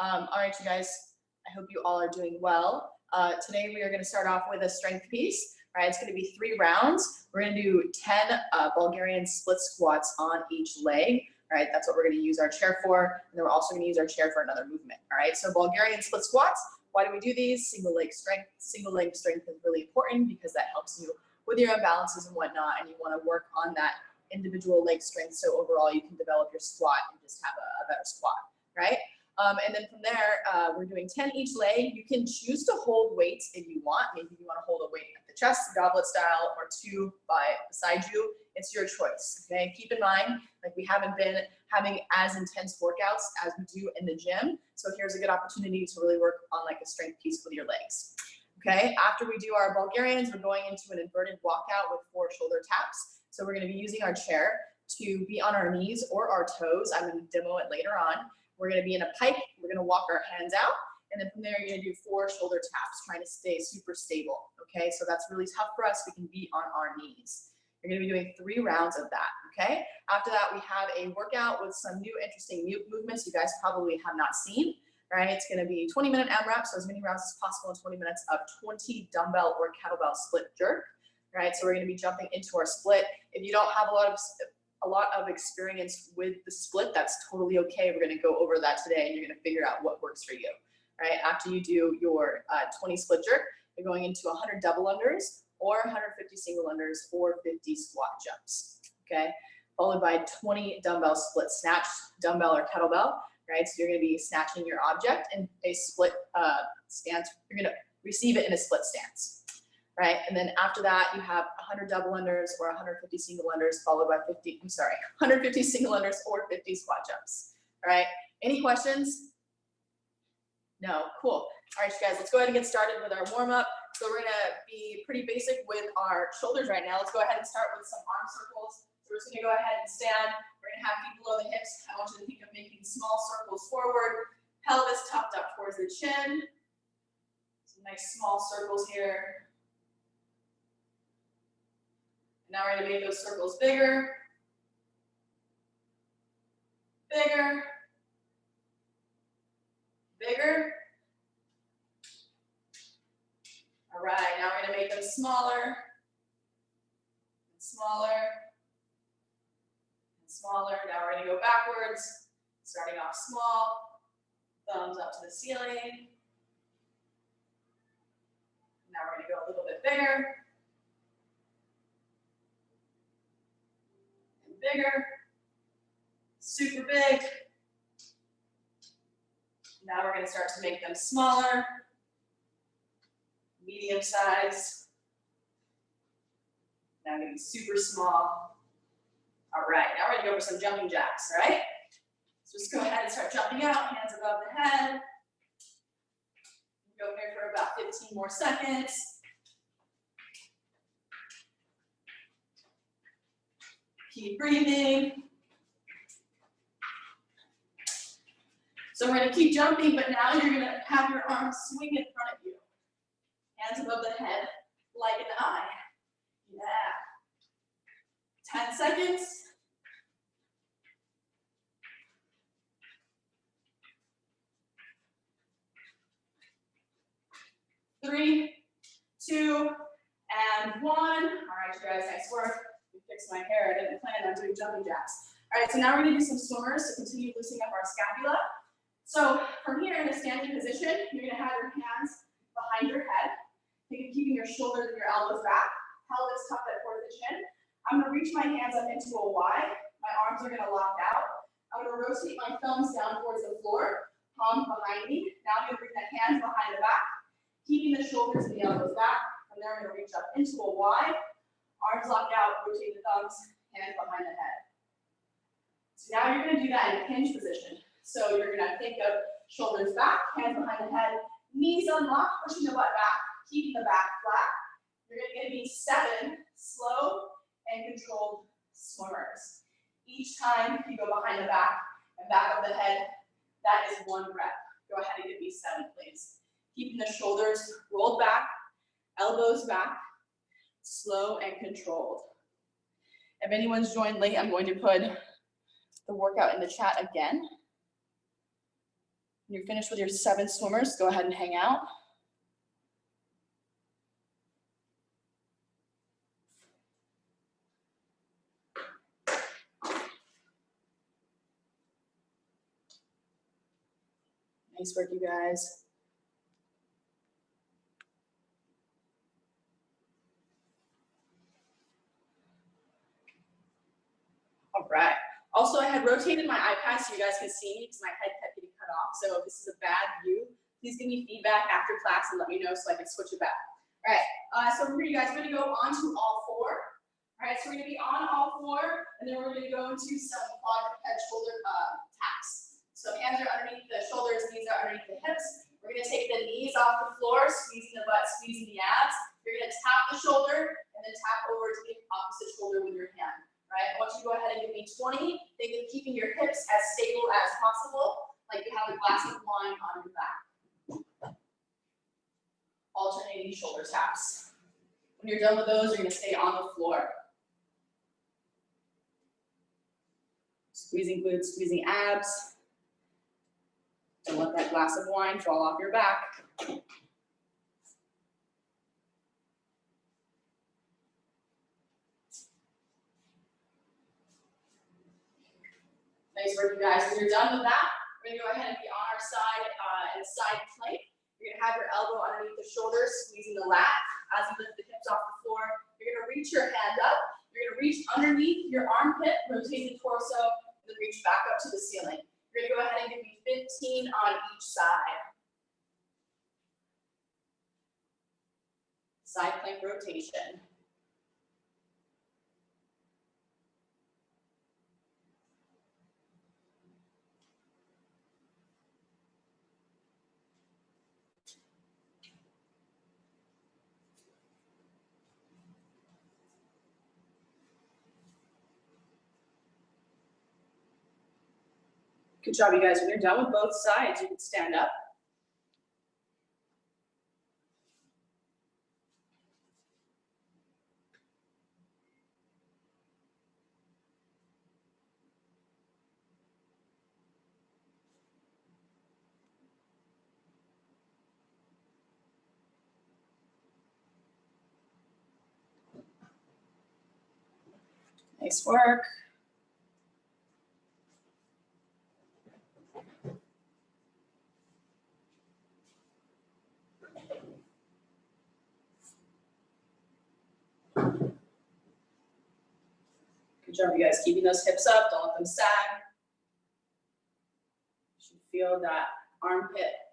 All right, you guys, I hope you all are doing well. Today we are going to start off with a strength piece. All right, it's going to be 3 rounds. We're going to do 10 Bulgarian split squats on each leg. All right, that's what we're going to use our chair for. And then we're also going to use our chair for another movement. All right, so Bulgarian split squats. Why do we do these? Single leg strength. Single leg strength is really important because that helps you with your imbalances and whatnot, and you want to work on that individual leg strength so overall you can develop your squat and just have a better squat, right? And then from there, we're doing 10 each leg. You can choose to hold weights if you want. Maybe you want to hold a weight at the chest, goblet style, or 2 beside you. It's your choice, okay? Keep in mind, like we haven't been having as intense workouts as we do in the gym. So here's a good opportunity to really work on like a strength piece with your legs. Okay, after we do our Bulgarians, we're going into an inverted walkout with 4 shoulder taps. So we're going to be using our chair to be on our knees or our toes. I'm going to demo it later on. We're going to be in a pike. We're going to walk our hands out. And then from there, you're going to do 4 shoulder taps, trying to stay super stable. Okay, so that's really tough for us. We can be on our knees. You're going to be doing 3 rounds of that. Okay, after that, we have a workout with some new interesting movements you guys probably have not seen. Right, it's going to be 20-minute AMRAP, so as many rounds as possible in 20 minutes of 20 dumbbell or kettlebell split jerk. Right, so we're going to be jumping into our split. If you don't have a lot of experience with the split, that's totally okay. We're going to go over that today, and you're going to figure out what works for you. Right, after you do your 20 split jerk, you're going into 100 double unders or 150 single unders or 50 squat jumps. Okay, followed by 20 dumbbell split snatch, dumbbell or kettlebell. Right, so you're going to be snatching your object in a split stance. You're going to receive it in a split stance, right? And then after that, you have 100 double unders or 150 single unders, followed by 150 single unders or 50 squat jumps. All right, any questions? No, cool. All right, you guys, let's go ahead and get started with our warm up. So we're going to be pretty basic with our shoulders right now. Let's go ahead and start with some arm circles. So we're just going to go ahead and stand. We're going to have feet below the hips. I want you to think of making small circles forward, pelvis tucked up towards the chin. Some nice small circles here. Now we're going to make those circles bigger, bigger, bigger. All right, now we're going to make them smaller, and smaller, and smaller. Now we're going to go backwards, starting off small, thumbs up to the ceiling. Now we're going to go a little bit bigger, and bigger, super big. Now we're going to start to make them smaller, medium size. Now getting super small. All right, now we're going to go for some jumping jacks, all right? So just go ahead and start jumping out, hands above the head. Go here for about 15 more seconds. Keep breathing. So we're going to keep jumping, but now you're going to have your arms swing in front of you. Hands above the head, like an eye. Yeah. 10 seconds. 3, 2, and 1. All right, you guys, nice work. Let me fix my hair. I didn't plan on doing jumping jacks. All right, so now we're going to do some swimmers to continue loosening up our scapula. So from here in a standing position, you're going to have your hands behind your head. Keeping your shoulders and your elbows back, pelvis tucked up towards the chin. I'm going to reach my hands up into a Y. My arms are going to lock out. I'm going to rotate my thumbs down towards the floor, palms behind me. Now I'm going to bring the hands behind the back, keeping the shoulders and the elbows back. From there, I'm going to reach up into a Y. Arms locked out, rotate the thumbs, hands behind the head. So now you're going to do that in a hinge position. So you're going to think of shoulders back, hands behind the head, knees unlocked, pushing the butt back, keeping the back flat. You're going to be 7 slow and controlled swimmers. Each time you go behind the back and back of the head, that is 1 rep. Go ahead and give me 7, please. Keeping the shoulders rolled back, elbows back, slow and controlled. If anyone's joined late, I'm going to put the workout in the chat again. When you're finished with your 7 swimmers, go ahead and hang out. Nice work, you guys. All right. Also, I had rotated my iPad so you guys can see me because my head kept getting cut off. So if this is a bad view, please give me feedback after class and let me know so I can switch it back. All right. So we're going to go on to all 4. All right. So we're going to be on all 4, and then we're going to go into some quadruped shoulder taps. So hands are underneath the shoulders, knees are underneath the hips. We're going to take the knees off the floor, squeezing the butt, squeezing the abs. You're going to tap the shoulder and then tap over to the opposite shoulder with your hand. Right? I want you to go ahead and give me 20. Think of keeping your hips as stable as possible, like you have a glass of wine on your back. Alternating shoulder taps. When you're done with those, you're going to stay on the floor. Squeezing glutes, squeezing abs. Don't let that glass of wine fall off your back. Nice work, you guys. When you're done with that, we're going to go ahead and be on our side and side plank. You're going to have your elbow underneath the shoulders, squeezing the lat. As you lift the hips off the floor, you're going to reach your hand up. You're going to reach underneath your armpit, rotate the torso, and then reach back up to the ceiling. You're going to go ahead and give me 15 on each side. Side plank rotation. Good job, you guys. When you're done with both sides, you can stand up. Nice work. Good job, you guys. Keeping those hips up, don't let them sag. You should feel that armpit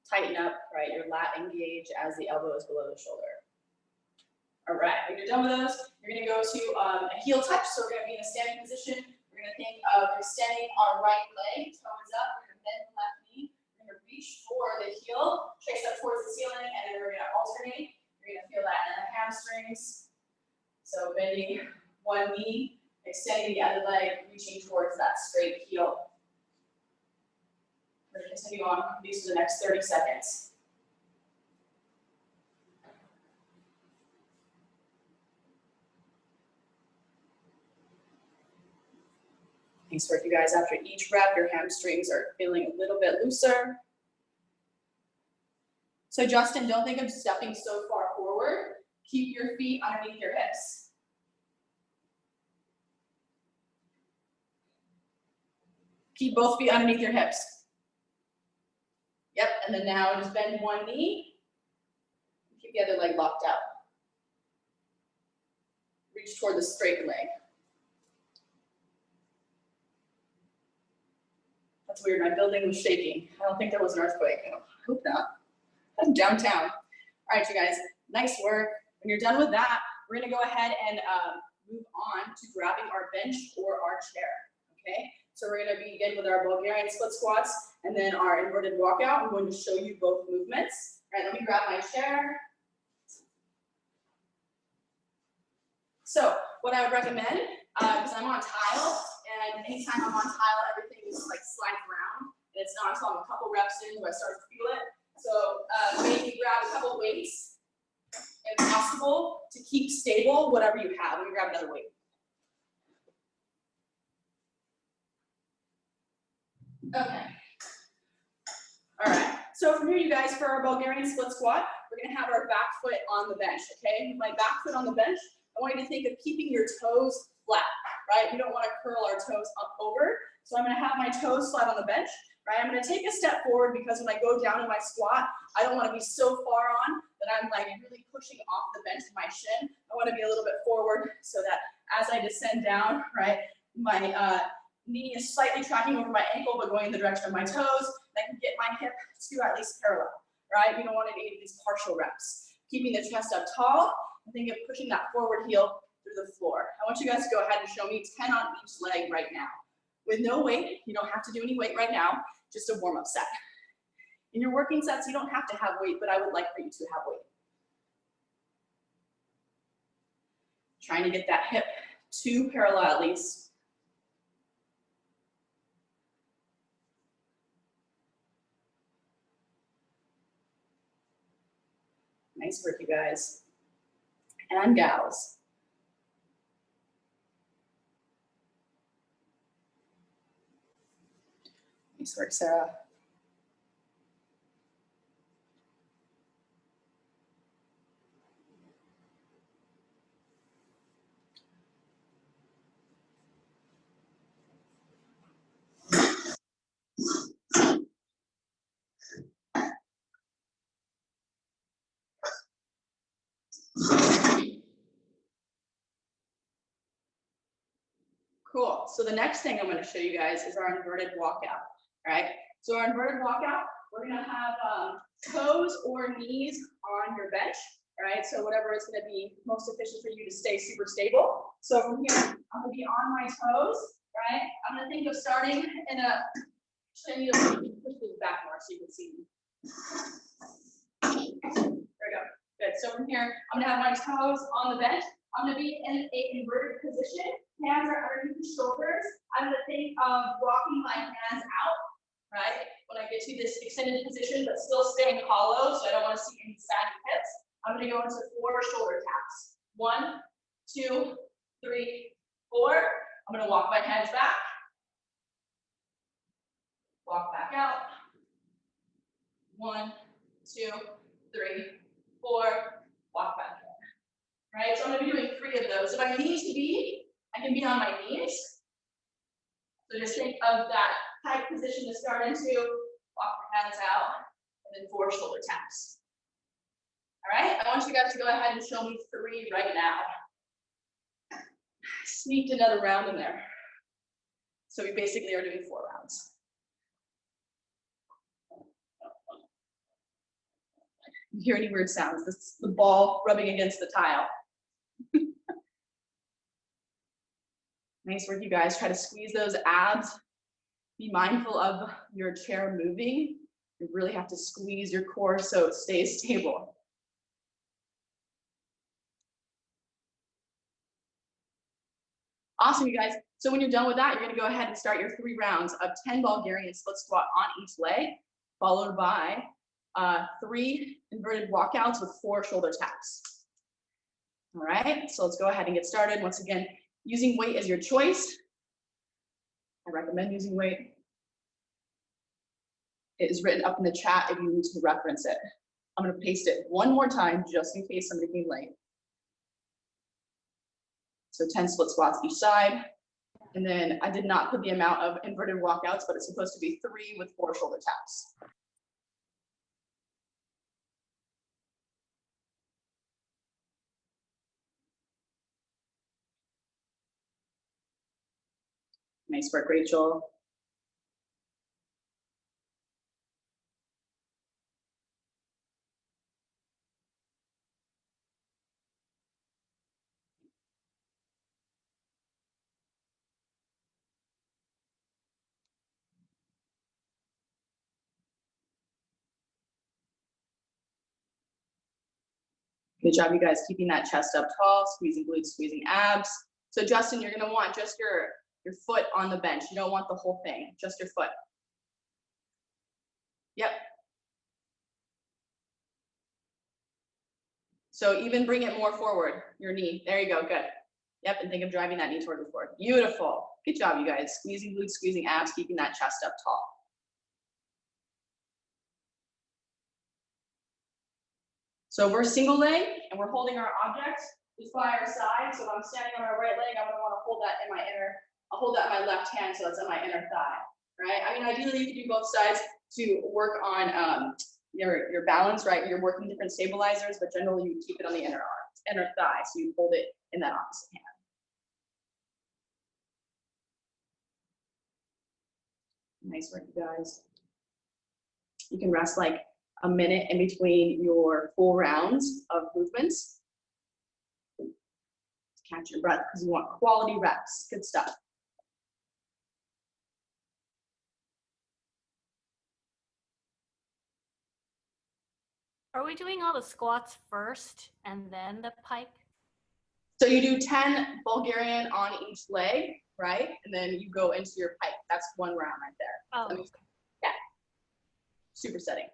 tighten up, right? Your lat engage as the elbow is below the shoulder. All right, when you're done with those, you're gonna go to a heel touch. So we're gonna be in a standing position. We're gonna think of extending our right leg, toes up. We're gonna bend the left knee. We're gonna reach for the heel, trace up towards the ceiling, and then we're gonna alternate. You're gonna feel that in the hamstrings. So bending one knee, extending the other leg, reaching towards that straight heel. We're gonna continue on these for the next 30 seconds. Nice work, you guys. After each rep, your hamstrings are feeling a little bit looser. So Justin, don't think of stepping so far forward. Keep your feet underneath your hips. Keep both feet underneath your hips. Yep, and then now just bend one knee. Keep the other leg locked out. Reach toward the straight leg. That's weird, my building was shaking. I don't think there was an earthquake. I hope not. I'm downtown. All right, you guys, nice work. When you're done with that, we're gonna go ahead and move on to grabbing our bench or our chair, okay? So we're gonna begin with our Bulgarian split squats and then our inverted walkout. I'm going to show you both movements. All right, let me grab my chair. So what I would recommend, because I'm on tile, and anytime I'm on tile, everything just like slides around. And it's not until I'm a couple reps in where I start to feel it. So maybe grab a couple weights, if possible, to keep stable whatever you have. Let me grab another weight. Okay. from here, you guys, for our Bulgarian split squat, we're gonna have our back foot on the bench, okay? With my back foot on the bench, I want you to think of keeping your toes flat, right? We don't wanna curl our toes up over. So I'm gonna have my toes flat on the bench, right? I'm gonna take a step forward because when I go down in my squat, I don't wanna be so far on that I'm like really pushing off the bench with my shin. I wanna be a little bit forward so that as I descend down, right, my knee is slightly tracking over my ankle, but going in the direction of my toes. I can get my hip to at least parallel, right? We don't want any of these partial reps. Keeping the chest up tall, and think of pushing that forward heel through the floor. I want you guys to go ahead and show me 10 on each leg right now. With no weight, you don't have to do any weight right now, just a warm-up set. In your working sets, you don't have to have weight, but I would like for you to have weight. Trying to get that hip to parallel at least. Nice work, you guys and gals. Nice work, Sarah. Cool. So the next thing I'm going to show you guys is our inverted walkout. All right. So our inverted walkout, we're going to have toes or knees on your bench. All right. So whatever is going to be most efficient for you to stay super stable. So from here, I'm going to be on my toes. Right. I'm going to think of starting in a. Actually, I need to push this back more so you can see me. There we go. Good. So from here, I'm going to have my toes on the bench. I'm going to be in an inverted position. Hands are underneath the shoulders. I'm going to think of rocking my hands out, right? When I get to this extended position, but still staying hollow, so I don't want to see any saggy hips. I'm going to go into 4 shoulder taps. 1, 2, 3, 4. I'm going to walk my hands back. Walk back out. 1, 2, 3, 4. Walk back in. Right? So I'm going to be doing 3 of those. If I need to be, I can be on my knees. So just think of that tight position to start into. Walk your hands out, and then 4 shoulder taps. All right? I want you guys to go ahead and show me 3 right now. Sneaked another round in there. So we basically are doing 4 rounds. You hear any weird sounds? This is the ball rubbing against the tile. Nice work, you guys. Try to squeeze those abs. Be mindful of your chair moving. You really have to squeeze your core so it stays stable. Awesome, you guys. So when you're done with that, you're going to go ahead and start your 3 rounds of 10 Bulgarian split squat on each leg, followed by 3 inverted walkouts with 4 shoulder taps. All right, so let's go ahead and get started. Once again, using weight as your choice. I recommend using weight. It is written up in the chat if you need to reference it. I'm going to paste it one more time just in case somebody came late. So 10 split squats each side. And then I did not put the amount of inverted walkouts, but it's supposed to be 3 with 4 shoulder taps. Nice work, Rachel. Good job, you guys, keeping that chest up tall, squeezing glutes, squeezing abs. So Justin, you're gonna want just your foot on the bench. You don't want the whole thing, just your foot. Yep. So even bring it more forward, your knee. There you go, good. Yep, and think of driving that knee toward the floor. Beautiful. Good job, you guys. Squeezing glutes, squeezing abs, keeping that chest up tall. So we're single leg and we're holding our object just by our side. So if I'm standing on my right leg, I'm gonna wanna hold that in my I'll hold that in my left hand so that's on my inner thigh, right? I mean, ideally you can do both sides to work on your balance, right? You're working different stabilizers, but generally you keep it on the inner thigh, so you hold it in that opposite hand. Nice work, you guys. You can rest like a minute in between your full rounds of movements. Catch your breath because you want quality reps. Good stuff. Are we doing all the squats first and then the pike? So you do 10 Bulgarian on each leg, right? And then you go into your pike. That's one round right there. Oh, okay. Yeah. Supersetting.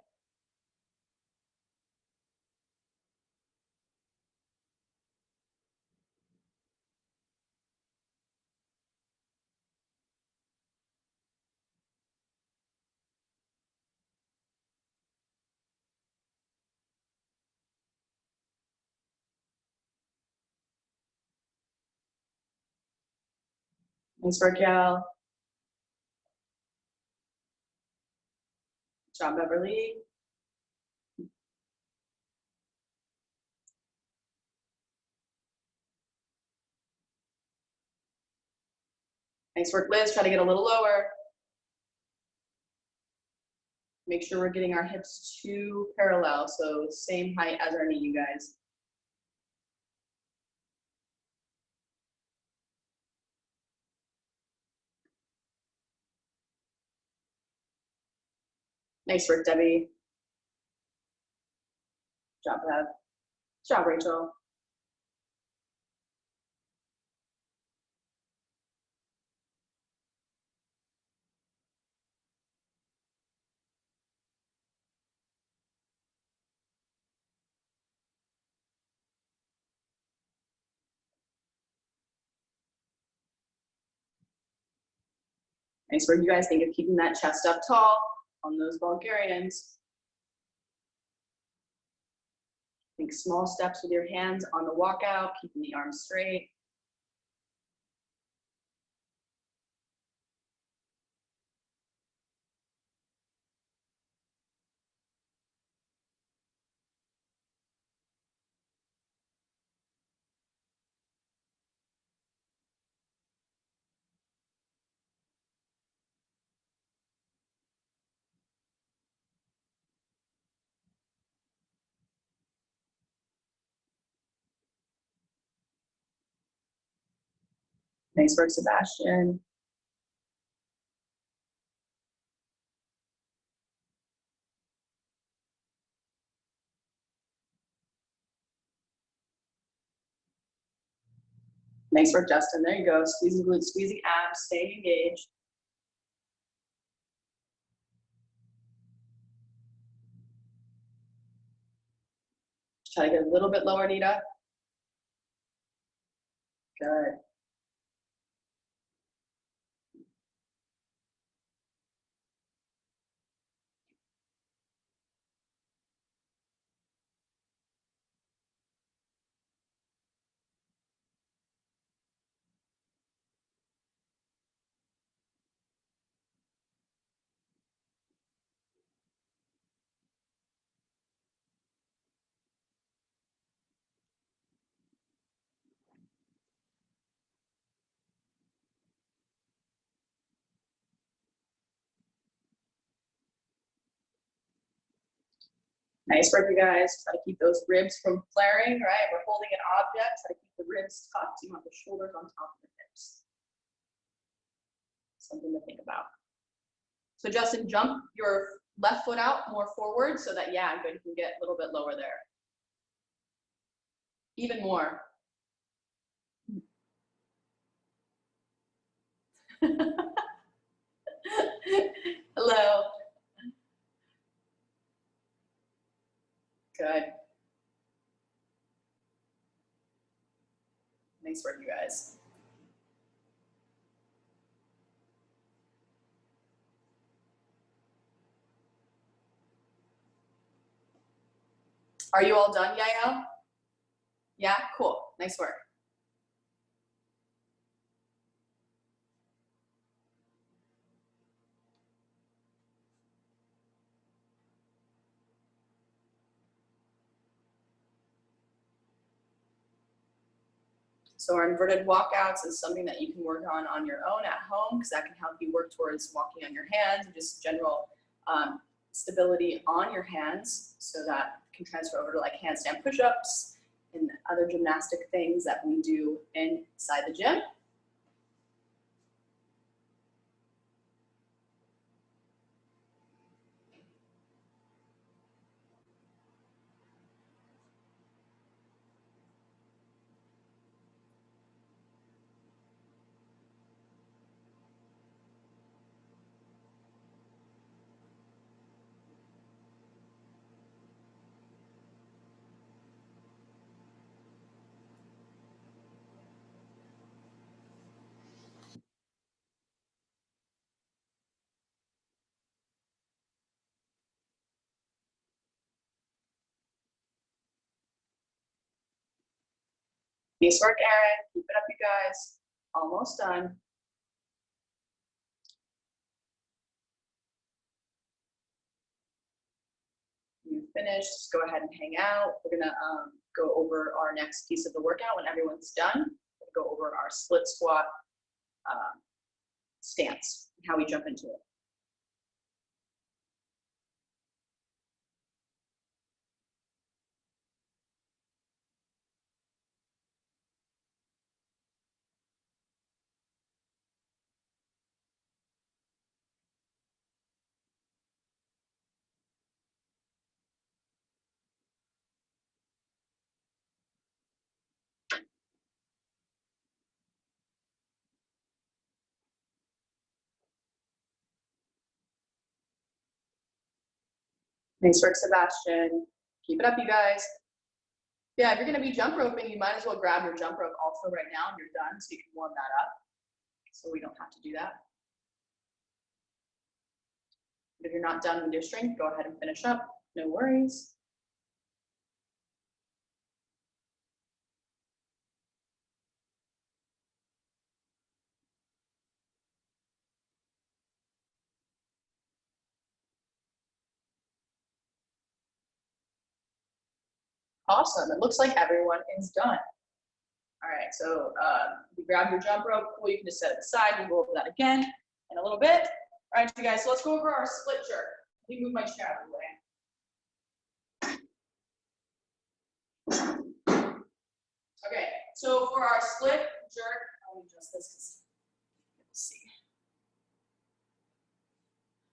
Nice work, Yael. Good job, Beverly. Nice work, Liz. Try to get a little lower. Make sure we're getting our hips two parallel, so same height as our knee, you guys. Nice work, Debbie. Good job, Bev. Good job, Rachel. Nice work, you guys. Think of keeping that chest up tall on those Bulgarians. Think small steps with your hands on the walkout, keeping the arms straight. Nice work, Sebastian. Nice work, Justin. There you go. Squeezing glutes, squeezing abs, staying engaged. Try to get a little bit lower, Nita. Good. Nice work, you guys. Try to keep those ribs from flaring, right? We're holding an object. Try to keep the ribs tucked. You want the shoulders on top of the hips. Something to think about. So Justin, jump your left foot out more forward so that, yeah, good, you can get a little bit lower there. Even more. Hello. Good. Nice work, you guys. Are you all done, Yael? Yeah, cool, nice work. So our inverted walkouts is something that you can work on your own at home, because that can help you work towards walking on your hands and just general stability on your hands, so that can transfer over to like handstand push-ups and other gymnastic things that we do inside the gym. Nice work, Erin. Keep it up, you guys. Almost done. You finished, just go ahead and hang out. We're gonna go over our next piece of the workout when everyone's done. We'll go over our split squat stance, and how we jump into it. Nice work, Sebastian. Keep it up, you guys. Yeah, if you're gonna be jump roping, you might as well grab your jump rope also right now and you're done, so you can warm that up, so we don't have to do that. But if you're not done with your strength, go ahead and finish up, no worries. Awesome, it looks like everyone is done. All right, so you grab your jump rope, well, you can just set it aside. We'll go over that again in a little bit. All right, you guys, so let's go over our split jerk. Let me move my chair out of the way. Okay, so for our split jerk, I'll adjust this because let's see.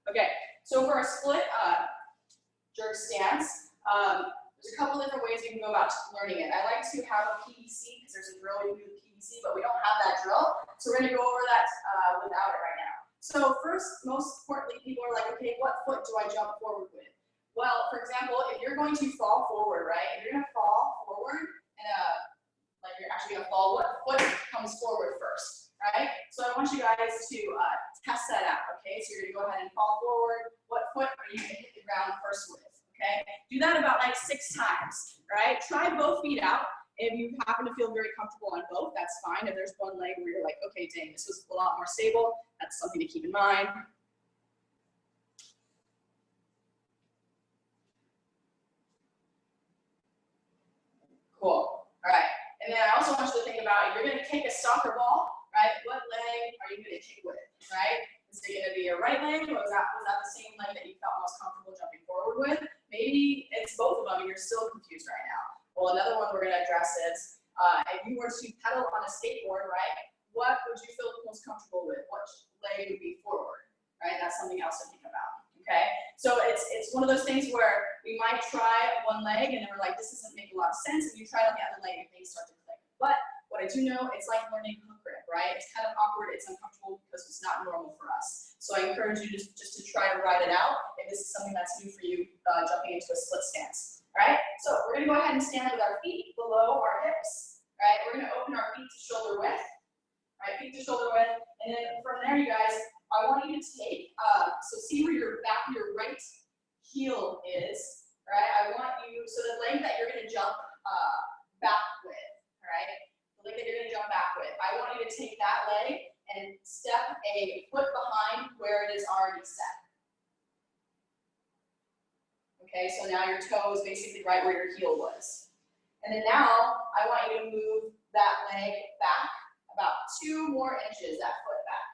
Okay, so for our split jerk stance, there's a couple different ways you can go about learning it. I like to have a PVC because there's a drill you can do with PVC, but we don't have that drill. So we're gonna go over that without it right now. So first, most importantly, people are like, okay, what foot do I jump forward with? Well, for example, if you're going to fall forward, right? If you're gonna fall forward and like you're actually gonna fall, what foot comes forward first, right? So I want you guys to test that out, okay? So you're gonna go ahead and fall forward. What foot are you gonna hit the ground first with? Okay, do that about like 6 times, right? Try both feet out. If you happen to feel very comfortable on both, that's fine. If there's one leg where you're like, okay, dang, this was a lot more stable, that's something to keep in mind. Cool, all right. And then I also want you to think about, you're gonna kick a soccer ball, right? What leg are you gonna kick with, right? Is it gonna be your right leg, or was that the same leg that you felt most comfortable jumping forward with? Maybe it's both of them and you're still confused right now. Well, another one we're gonna address is, if you were to pedal on a skateboard, right? What would you feel most comfortable with? Which leg would be forward, right? That's something else to think about, okay? So it's one of those things where we might try one leg and then we're like, this doesn't make a lot of sense, and you try on the other leg and things start to click. But what I do know, it's like learning hook grip, right? It's kind of awkward, it's uncomfortable because it's not normal for us. So I encourage you just to try to ride it out if this is something that's new for you, jumping into a split stance. All right, so we're gonna go ahead and stand with our feet below our hips. All right, we're gonna open our feet to shoulder width. All right, feet to shoulder width, and then from there, you guys, I want you to take, so see where your right heel is, right? I want you, so the leg that you're gonna jump back with, all right? The leg that you're gonna jump back with, I want you to take that leg and step a foot behind where it is already set. Okay, so now your toe is basically right where your heel was. And then now, I want you to move that leg back about 2 more inches, that foot back.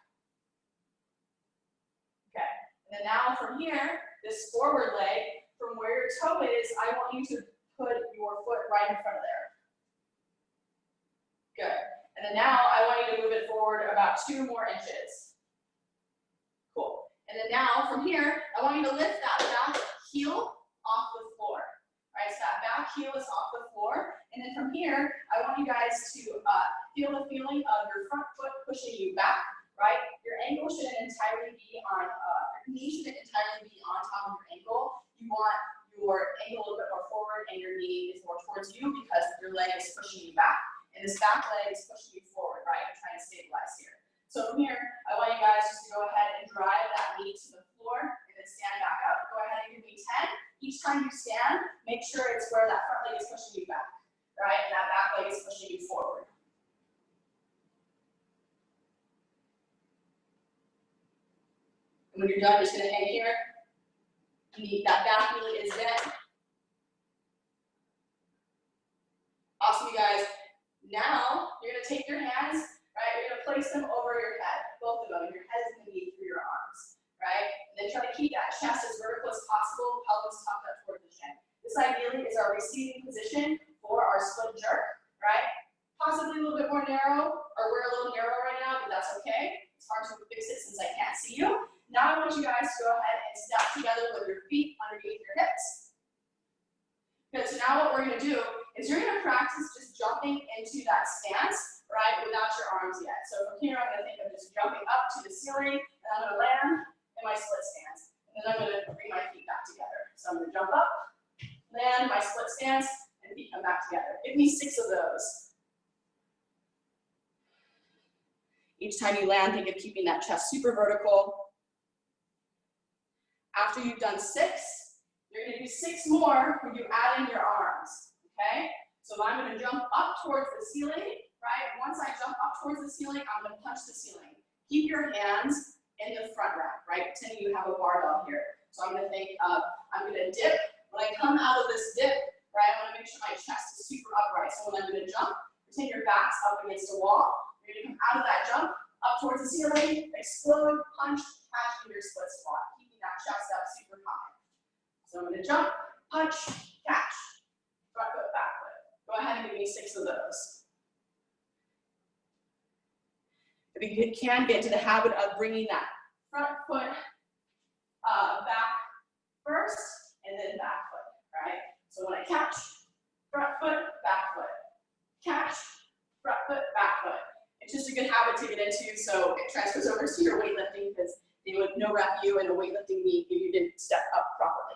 Okay, and then now from here, this forward leg, from where your toe is, I want you to put your foot right in front of there. Good. And then now I want you to move it forward about 2 more inches. Cool. And then now from here, I want you to lift that back heel off the floor. All right, so that back heel is off the floor. And then from here, I want you guys to feel the feeling of your front foot pushing you back, right? Your ankle shouldn't entirely be on, your knee shouldn't entirely be on top of your ankle. You want your ankle a little bit more forward and your knee is more towards you because your leg is pushing you back. And this back leg is pushing you forward, right? I'm trying to stabilize here. So from here, I want you guys just to go ahead and drive that knee to the floor and then stand back up. Go ahead and give me 10. Each time you stand, make sure it's where that front leg is pushing you back, right? And that back leg is pushing you forward. And when you're done, just gonna hang here. That back knee is bent. Awesome, you guys. Now, you're gonna take your hands, right? You're gonna place them over your head, both of them. Your head is gonna be through your arms, right? And then try to keep that chest as vertical as possible, pelvis tucked up toward the chin. This ideally is our receiving position for our split jerk, right? Possibly a little bit more narrow, or we're a little narrow right now, but that's okay. It's hard to fix it since I can't see you. Now I want you guys to go ahead and step together with your feet underneath your hips. Good, so now what we're gonna do is you're gonna practice just jumping into that stance, right, without your arms yet. So from here, I'm gonna think of just jumping up to the ceiling, and I'm gonna land in my split stance. And then I'm gonna bring my feet back together. So I'm gonna jump up, land, my split stance, and feet come back together. Give me 6 of those. Each time you land, think of keeping that chest super vertical. After you've done 6, you're gonna do 6 more when you add in your arms, okay? So I'm gonna jump up towards the ceiling, right? Once I jump up towards the ceiling, I'm gonna punch the ceiling. Keep your hands in the front rack, right? Pretend you have a barbell here. So I'm gonna think of, I'm gonna dip. When I come out of this dip, right, I wanna make sure my chest is super upright. So when I'm gonna jump, pretend your back's up against a wall. You're gonna come out of that jump, up towards the ceiling, explode, punch, catch in your split squat. Keeping that chest up super high. So I'm gonna jump, punch, catch, front foot, back foot. Go ahead and give me 6 of those. If you can, get into the habit of bringing that front foot back first, and then back foot, right? So when I catch, front foot, back foot. Catch, front foot, back foot. It's just a good habit to get into, so it transfers over to your weightlifting because they would no rep you in a weightlifting meet if you didn't step up properly.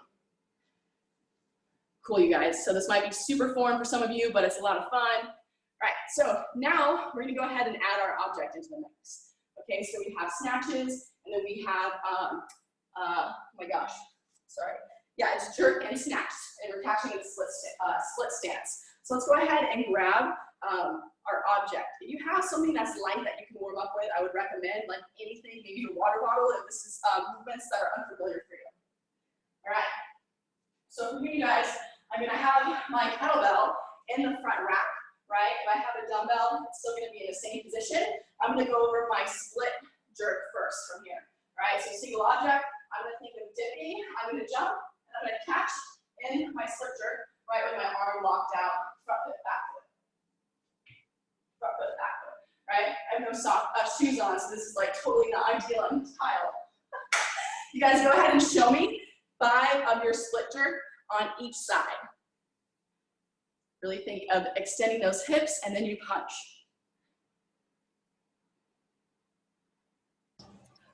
Cool, you guys. So this might be super foreign for some of you, but it's a lot of fun. All right, so now we're gonna go ahead and add our object into the mix. Okay, so we have snatches, and then we have, oh my gosh, sorry. Yeah, it's jerk and snatch, and we're catching a split stance. So let's go ahead and grab our object. If you have something that's light that you can warm up with, I would recommend like anything, maybe a water bottle if this is movements that are unfamiliar for you. All right, so for you guys, I'm gonna have my kettlebell in the front rack, right? If I have a dumbbell, it's still gonna be in the same position. I'm gonna go over my split jerk first from here, all right? So single object, I'm gonna think of dipping, I'm gonna jump, and I'm gonna catch in my split jerk, right with my arm locked out, front foot, back foot. Front foot, back foot, right? I have no shoes on, so this is like totally not ideal in style. You guys go ahead and show me 5 of your split jerk on each side. Really think of extending those hips, and then you punch.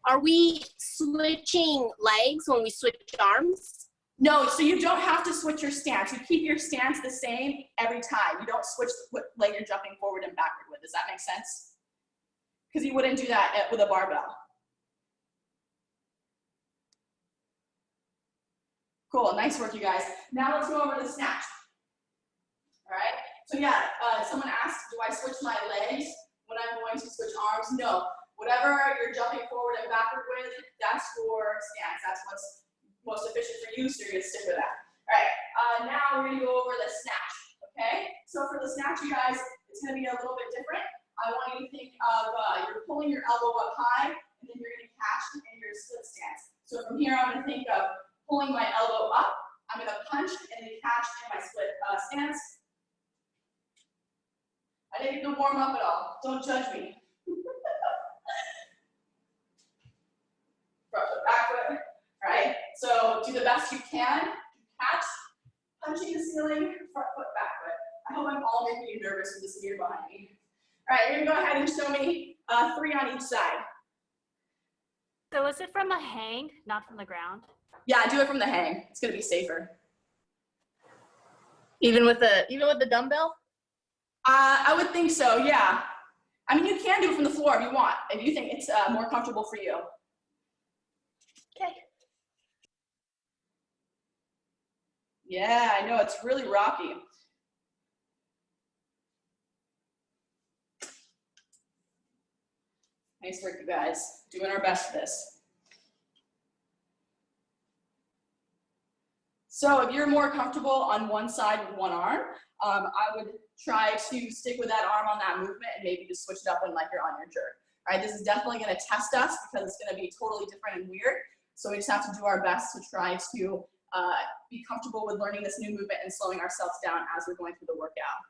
Are we switching legs when we switch arms? No, so you don't have to switch your stance. You keep your stance the same every time. You don't switch what leg you're jumping forward and backward with. Does that make sense? Because you wouldn't do that with a barbell. Cool, nice work, you guys. Now let's go over the snatch. All right, so yeah, someone asked, do I switch my legs when I'm going to switch arms? No, whatever you're jumping forward and backward with, that's your stance. That's what's most efficient for you, so you're gonna stick with that. All right, now we're gonna go over the snatch, okay? So for the snatch, you guys, it's gonna be a little bit different. I want you to think of, you're pulling your elbow up high, and then you're gonna catch in your split stance. So from here, I'm gonna think of pulling my elbow up, I'm gonna punch and then catch in my split stance. I didn't get to warm up at all. Don't judge me. Front foot, back foot. All right. So do the best you can. Catch, punching the ceiling, front foot, back foot. I hope I'm all making you nervous with this gear behind me. All right, you're gonna go ahead and show me 3 on each side. So is it from a hang, not from the ground? Yeah, do it from the hang. It's gonna be safer. Even with the dumbbell? I would think so, yeah. I mean, you can do it from the floor if you want, if you think it's more comfortable for you. Okay. Yeah, I know, it's really rocky. Nice work, you guys. Doing our best for this. So if you're more comfortable on one side with one arm, I would try to stick with that arm on that movement and maybe just switch it up when like you're on your jerk. All right, this is definitely gonna test us because it's gonna be totally different and weird. So we just have to do our best to try to be comfortable with learning this new movement and slowing ourselves down as we're going through the workout.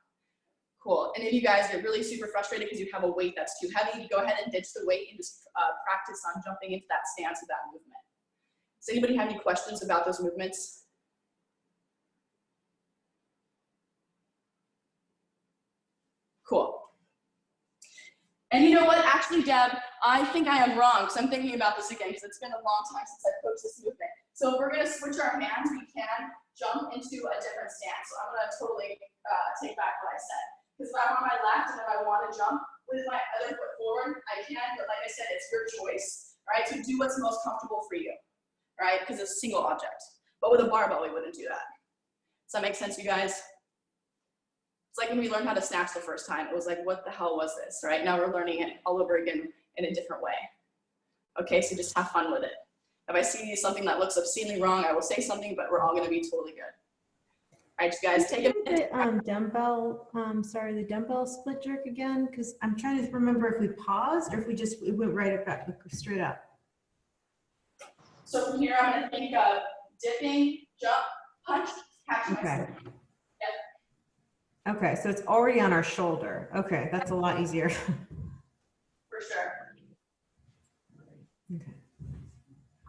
Cool, and if you guys are really super frustrated because you have a weight that's too heavy, go ahead and ditch the weight and just practice on jumping into that stance with that movement. Does anybody have any questions about those movements? Cool. And you know what, actually, Deb, I think I am wrong, because I'm thinking about this again, because it's been a long time since I've coached this movement. So if we're gonna switch our hands, we can jump into a different stance. So I'm gonna totally take back what I said. Because if I'm on my left and if I wanna jump with my other foot forward, I can, but like I said, it's your choice, right? To do what's most comfortable for you, right? Because it's a single object. But with a barbell, we wouldn't do that. Does that make sense, you guys? It's like when we learned how to snatch the first time, it was like, what the hell was this, right? Now we're learning it all over again in a different way. Okay, so just have fun with it. If I see something that looks obscenely wrong, I will say something, but we're all gonna be totally good. All right, you guys, take it. The dumbbell split jerk again, because I'm trying to remember if we paused or if we went right back straight up. So from here, I'm gonna think of dipping, jump, punch, catch my Okay. slip. Okay, so it's already on our shoulder. Okay, that's a lot easier. For sure. Okay.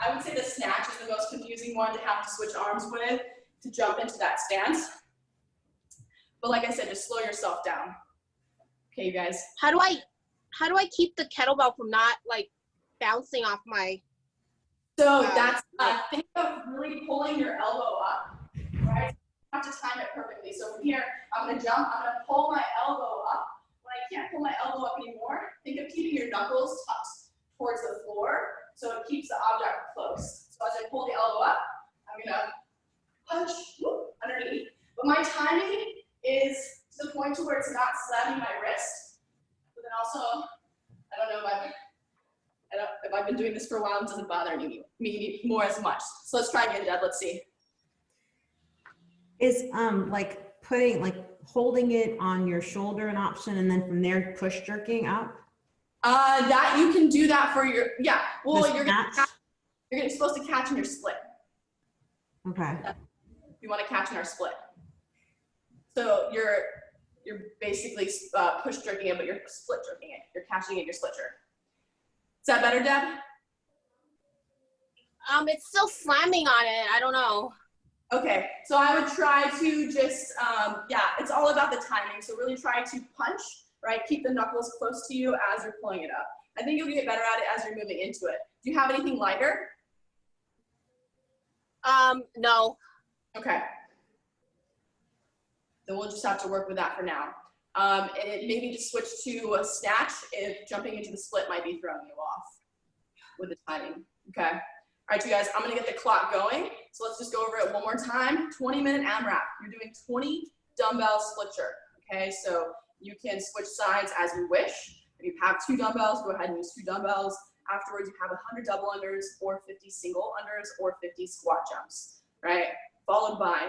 I would say the snatch is the most confusing one to have to switch arms with to jump into that stance. But like I said, just slow yourself down. Okay, you guys. How do I keep the kettlebell from not like bouncing off my? So that's think of really pulling your elbow up, right? You have to time it perfectly. So from here, I'm gonna jump. I'm gonna pull my elbow up. When I can't pull my elbow up anymore, think of keeping your knuckles tucked towards the floor, so it keeps the object close. So as I pull the elbow up, I'm gonna punch underneath. But my timing is to the point to where it's not slapping my wrist, but then also, I don't know if I've been doing this for a while, it doesn't bother me more as much. So let's try again, Deb, let's see. Is holding it on your shoulder an option, and then from there push jerking up? That you can do that for your, yeah. Well, you're supposed to catch in your split. Okay. You want to catch in our split. So you're basically push jerking it, but you're split jerking it. You're catching it, your split jerk. Is that better, Deb? It's still slamming on it. I don't know. Okay, so I would try to just, yeah, it's all about the timing. So really try to punch, right? Keep the knuckles close to you as you're pulling it up. I think you'll get better at it as you're moving into it. Do you have anything lighter? No. Okay. Then we'll just have to work with that for now. And maybe just switch to a snatch if jumping into the split might be throwing you off with the timing, okay? right, you guys, I'm gonna get the clock going. So let's just go over it one more time. 20-minute AMRAP. You're doing 20 dumbbell split jerk, okay? So you can switch sides as you wish. If you have 2 dumbbells, go ahead and use 2 dumbbells. Afterwards, you have 100 double unders or 50 single unders or 50 squat jumps, right? Followed by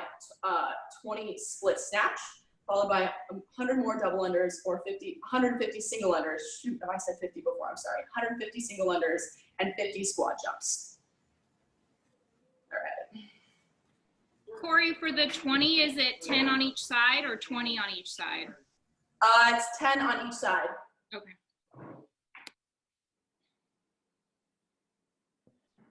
20 split snatch, followed by 100 more double unders or 150 single unders. Shoot, I said 50 before, I'm sorry. 150 single unders and 50 squat jumps. All right. Corey, for the 20, is it 10 on each side or 20 on each side? It's 10 on each side. Okay.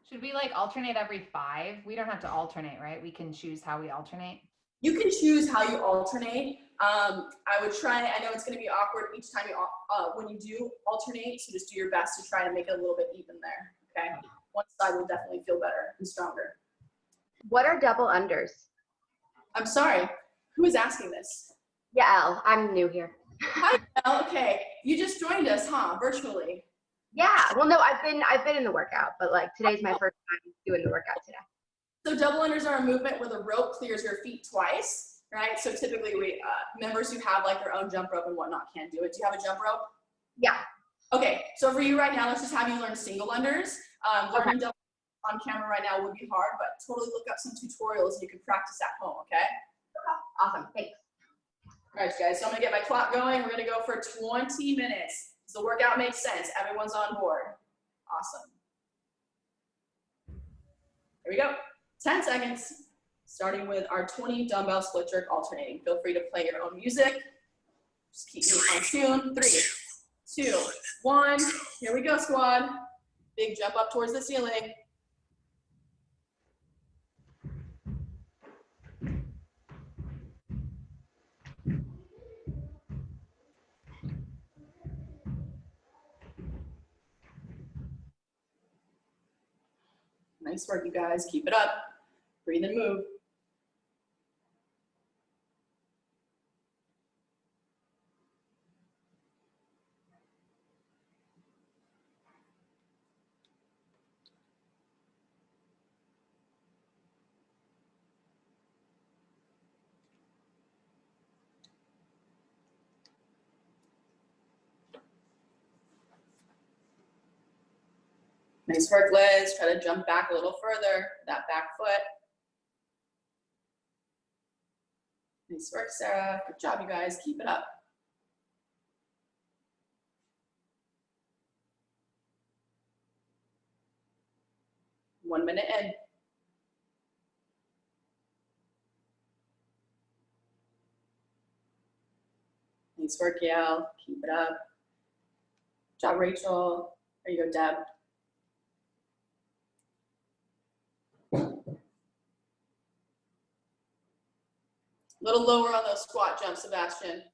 Should we like alternate every 5? We don't have to alternate, right? We can choose how we alternate. You can choose how you alternate. I would try, I know it's gonna be awkward each time you, when you do alternate, so just do your best to try to make it a little bit even there, okay? One side will definitely feel better and stronger. What are double unders? I'm sorry, who is asking this? Yeah, Elle, I'm new here. Hi, Mel. Okay, you just joined us, huh, virtually? Yeah, well, no, I've been in the workout, but like today's my first time doing the workout today. So double unders are a movement where the rope clears your feet twice, right? So typically we, members who have like their own jump rope and whatnot can do it. Do you have a jump rope? Yeah. Okay, so for you right now, let's just have you learn single unders. Learning double on camera right now would be hard, but totally look up some tutorials and you can practice at home, okay? Awesome, thanks. All right, guys, so I'm gonna get my clock going. We're gonna go for 20 minutes. So the workout makes sense. Everyone's on board. Awesome. Here we go. 10 seconds, starting with our 20 dumbbell split jerk alternating. Feel free to play your own music. Just keep me on tune. 3, 2, 1. Here we go, squad. Big jump up towards the ceiling. Nice work, you guys. Keep it up. Breathe and move. Nice work, Liz. Try to jump back a little further. That back foot. Nice work, Sarah. Good job, you guys. Keep it up. One minute in. Nice work, Yael. Keep it up. Good job, Rachel. There you go, Deb. A little lower on those squat jumps, Sebastian.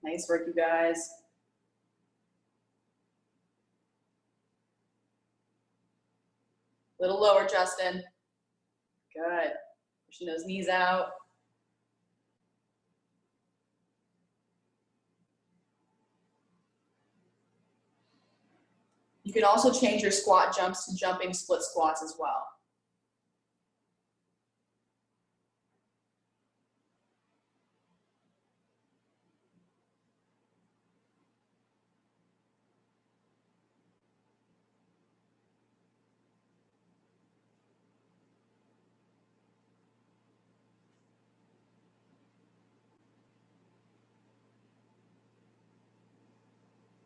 Nice work, you guys. A little lower, Justin. Good. Pushing those knees out. You can also change your squat jumps to jumping split squats as well.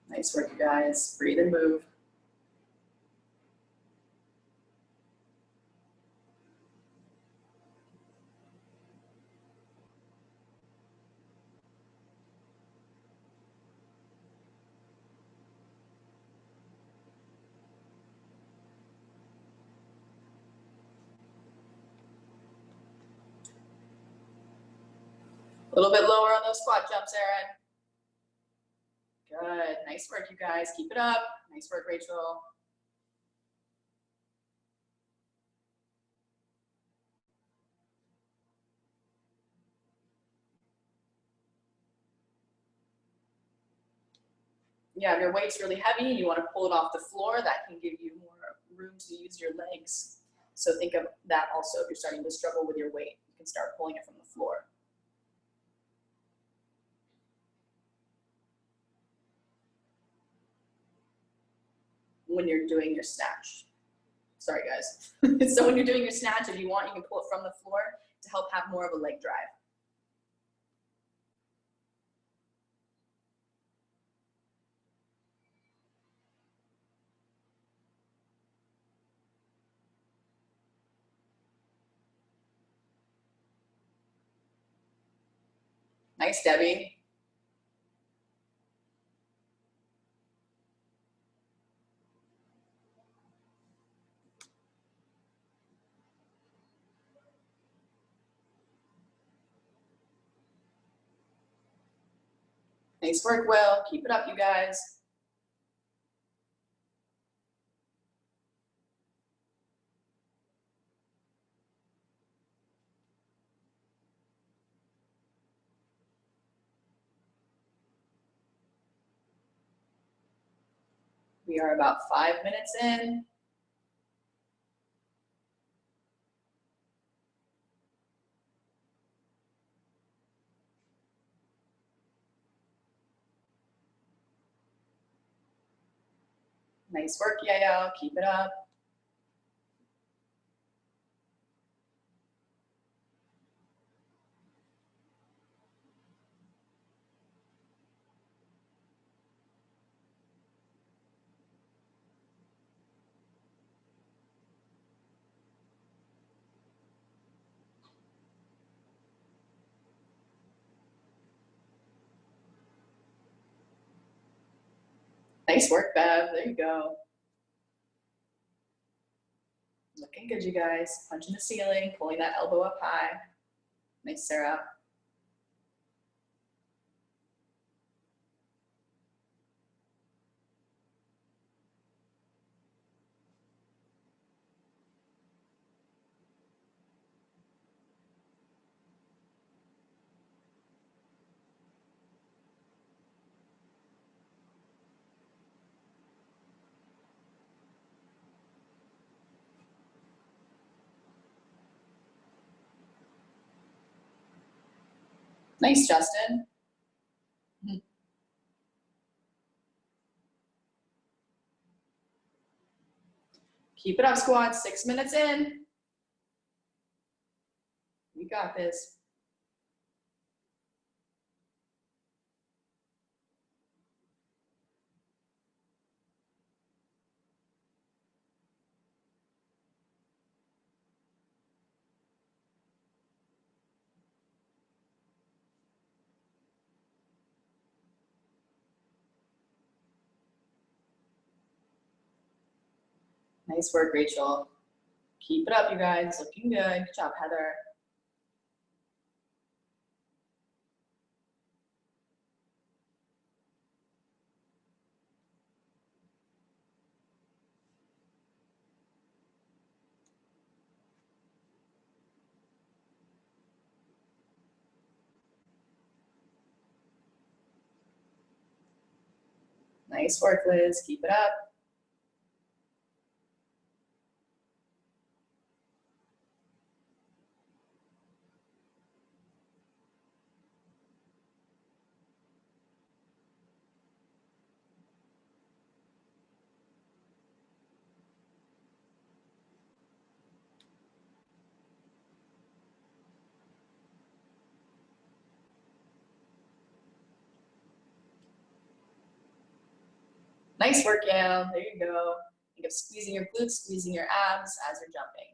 Nice work, you guys. Breathe and move. A little bit lower on those squat jumps, Erin. Good. Nice work, you guys. Keep it up. Nice work, Rachel. Yeah, if your weight's really heavy and you want to pull it off the floor, that can give you more room to use your legs. So think of that also if you're starting to struggle with your weight. You can start pulling it from the floor. When you're doing your snatch. Sorry, guys. So when you're doing your snatch, if you want, you can pull it from the floor to help have more of a leg drive. Nice, Debbie. Nice work, Will. Keep it up, you guys. We are about 5 minutes in. Nice work, Yayo. Keep it up. Nice work, Bev. There you go. Looking good, you guys. Punching the ceiling, pulling that elbow up high. Nice, Sarah. Nice, Justin. Keep it up, squad. 6 minutes in. We got this. Nice work, Rachel. Keep it up, you guys. Looking good. Good job, Heather. Nice work, Liz. Keep it up. Nice work, Yale. There you go. Think of squeezing your glutes, squeezing your abs as you're jumping.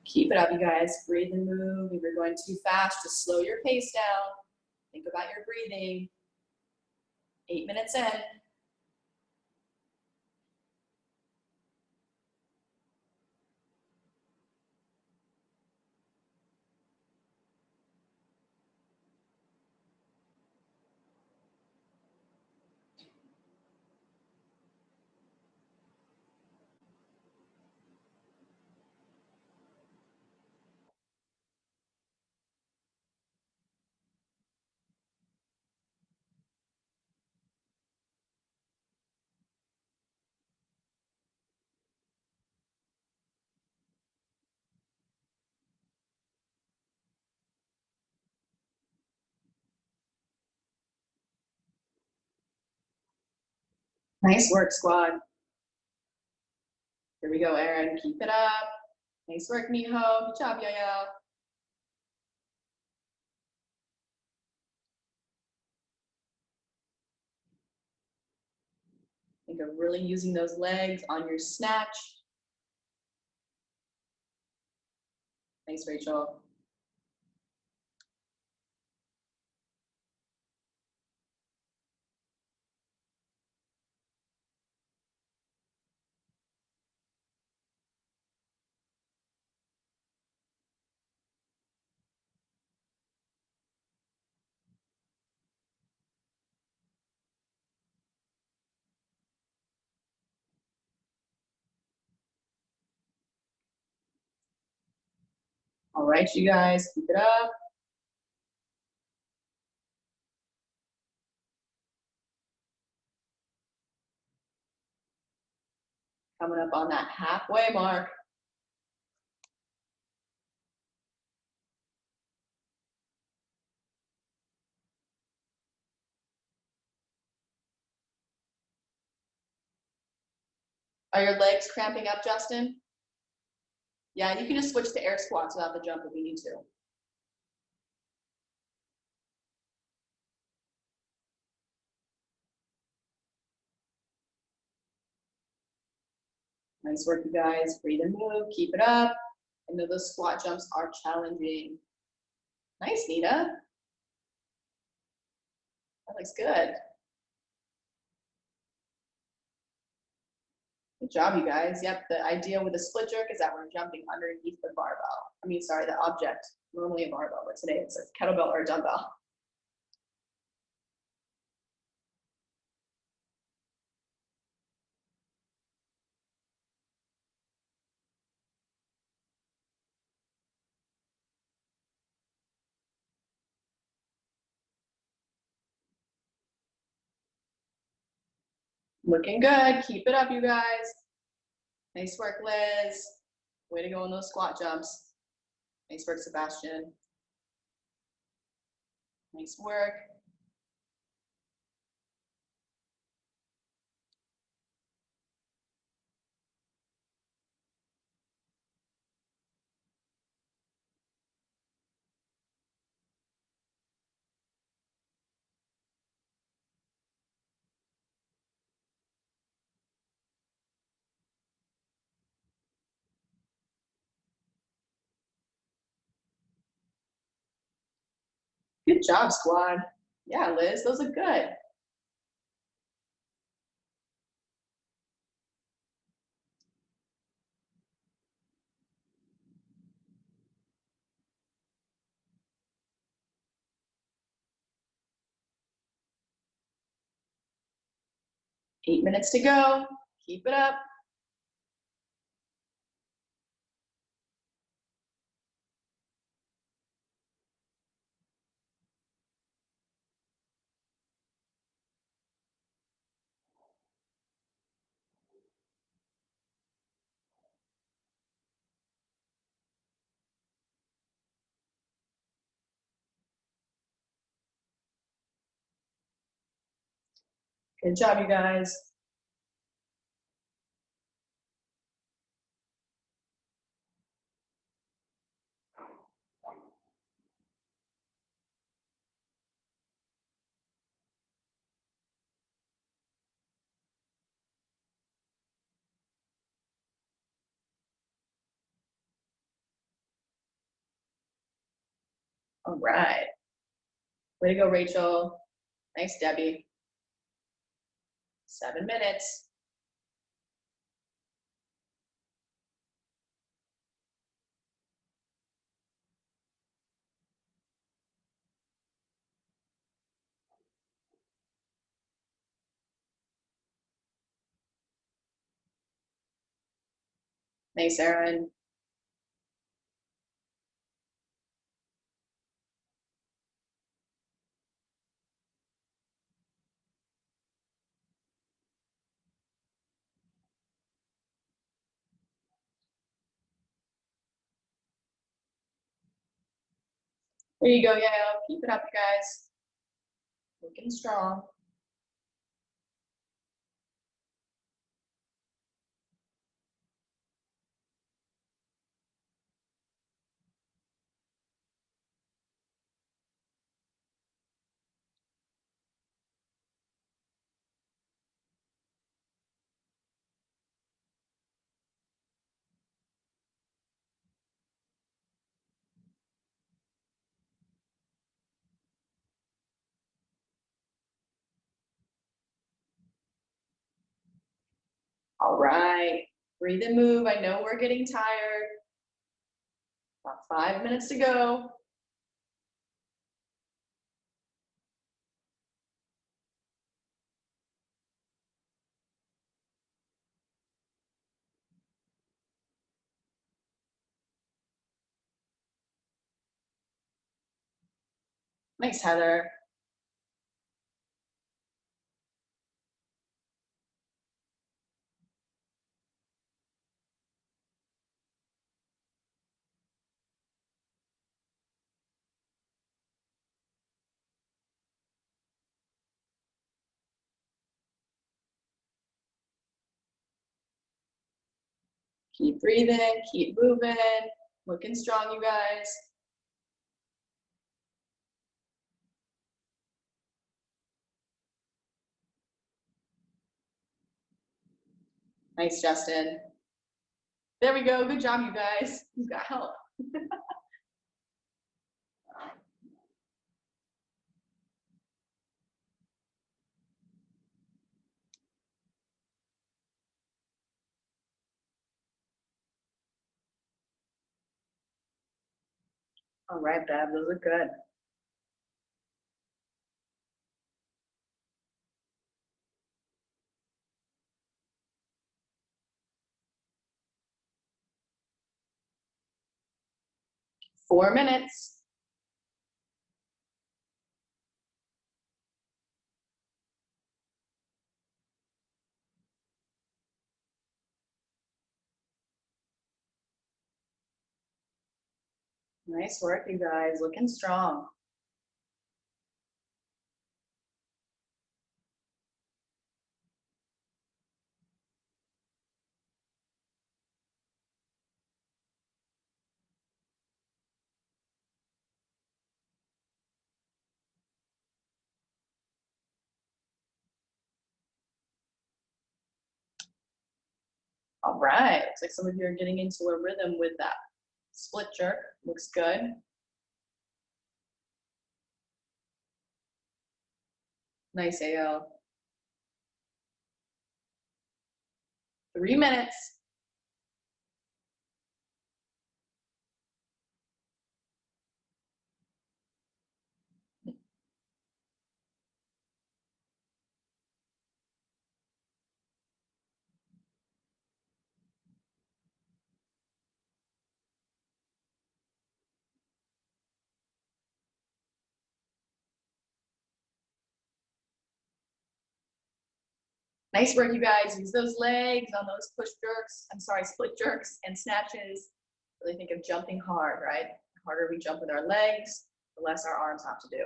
Keep it up, you guys. Breathe and move. If you're going too fast, just slow your pace down. Think about your breathing. 8 minutes in. Nice work, squad. Here we go, Erin. Keep it up. Nice work, Miho. Good job, Yo-Yo. I think of really using those legs on your snatch. Nice, Rachel. All right, you guys, keep it up. Coming up on that halfway mark. Are your legs cramping up, Justin? Yeah, you can just switch to air squats without the jump if you need to. Nice work, you guys. Breathe and move. Keep it up. I know those squat jumps are challenging. Nice, Nita. That looks good. Good job, you guys. Yep, the idea with a split jerk is that we're jumping underneath the barbell. I mean, sorry, the object. Normally a barbell, but today it's a kettlebell or a dumbbell. Looking good. Keep it up, you guys. Nice work, Liz. Way to go on those squat jumps. Nice work, Sebastian. Nice work. Good job, squad. Yeah, Liz, those look good. Eight minutes to go. Keep it up. Good job, you guys. All right. Way to go, Rachel. Nice, Debbie. 7 minutes. Nice, Erin. There you go, Yayo. Keep it up, you guys. Looking strong. All right, breathe and move. I know we're getting tired. About 5 minutes to go. Nice, Heather. Keep breathing, keep moving, looking strong, you guys. Nice, Justin. There we go. Good job, you guys. You got help. All right, Bev, those are good. Four minutes. Nice work, you guys. Looking strong. All right. Looks like some of you are getting into a rhythm with that split jerk. Looks good. Nice, AO. 3 minutes. Nice work, you guys. Use those legs on those push jerks. I'm sorry, split jerks and snatches. Really think of jumping hard, right? The harder we jump with our legs, the less our arms have to do.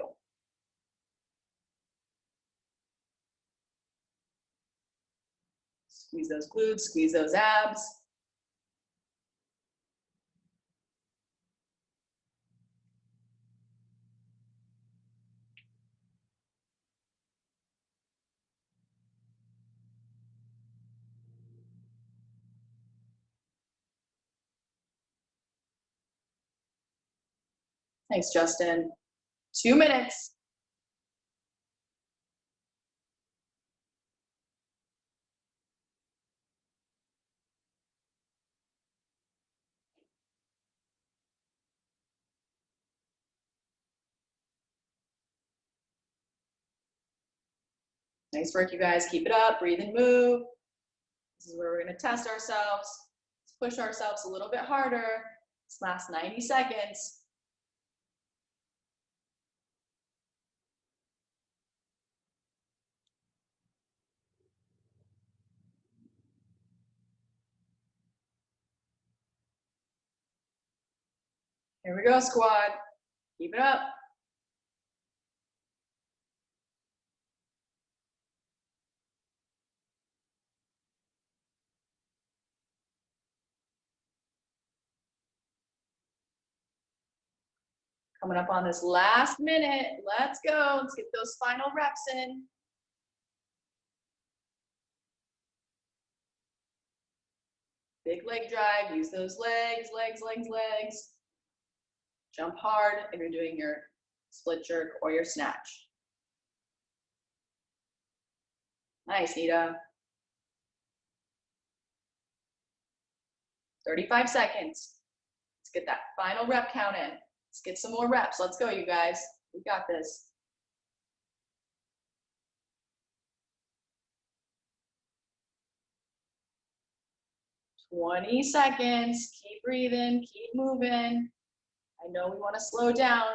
Squeeze those glutes, squeeze those abs. Thanks, Justin. 2 minutes. Nice work, you guys. Keep it up. Breathe and move. This is where we're going to test ourselves. Let's push ourselves a little bit harder. This last 90 seconds. Here we go, squad. Keep it up. Coming up on this last minute. Let's go. Let's get those final reps in. Big leg drive. Use those legs, legs, legs, legs. Jump hard if you're doing your split jerk or your snatch. Nice, Nita. 35 seconds. Let's get that final rep count in. Let's get some more reps. Let's go, you guys. We got this. 20 seconds. Keep breathing. Keep moving. I know we want to slow down.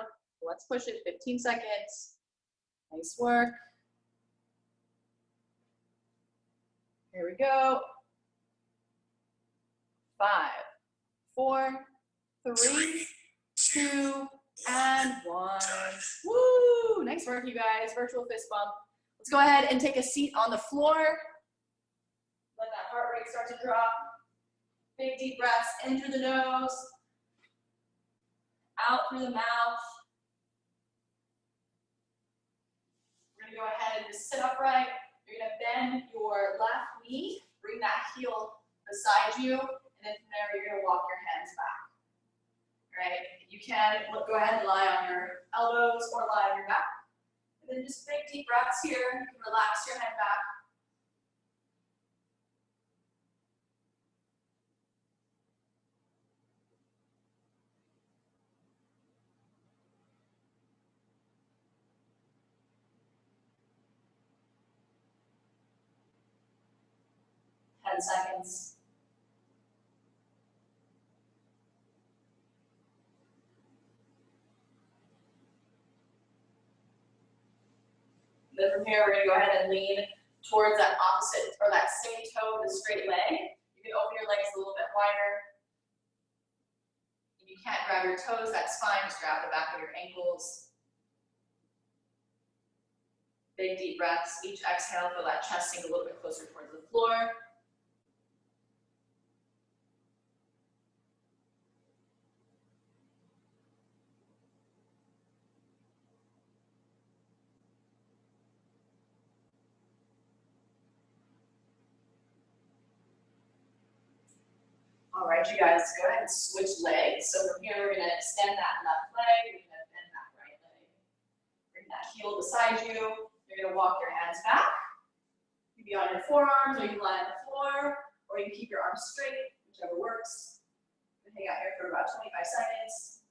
Let's push it. 15 seconds. Nice work. Here we go. 5, 4, 3, 2, and 1. Woo! Nice work, you guys. Virtual fist bump. Let's go ahead and take a seat on the floor. Let that heart rate start to drop. Big deep breaths in through the nose, out through the mouth. We're gonna go ahead and just sit upright. You're gonna bend your left knee, bring that heel beside you, and then from there you're gonna walk your hands back. All right, you can go ahead and lie on your elbows or lie on your back. And then just big deep breaths here. You can relax your head back. Seconds. Then from here, we're going to go ahead and lean towards that opposite or that same toe with a straight leg. You can open your legs a little bit wider. If you can't grab your toes, that's fine. Just grab the back of your ankles. Big deep breaths. Each exhale, feel that chest sink a little bit closer towards the floor. All right, you guys, go ahead and switch legs. So from here, we're going to extend that left leg. We're going to bend that right leg. Bring that heel beside you. You're going to walk your hands back. You can be on your forearms, or you can lie on the floor, or you can keep your arms straight, whichever works. Hang out here for about 25 seconds.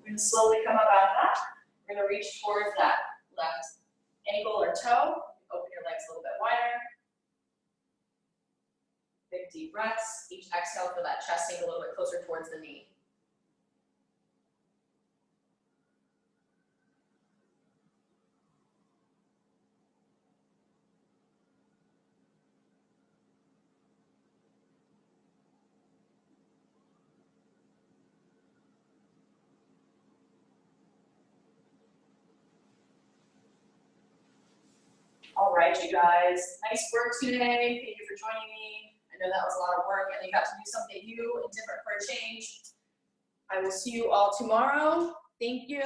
We're going to slowly come up out of that. We're going to reach towards that left ankle or toe. Open your legs a little bit wider. Big deep breaths. Each exhale, feel that chest sink a little bit closer towards the knee. All right, you guys. Nice work today. Thank you for joining me. I know that was a lot of work, and you got to do something new and different for a change. I will see you all tomorrow. Thank you.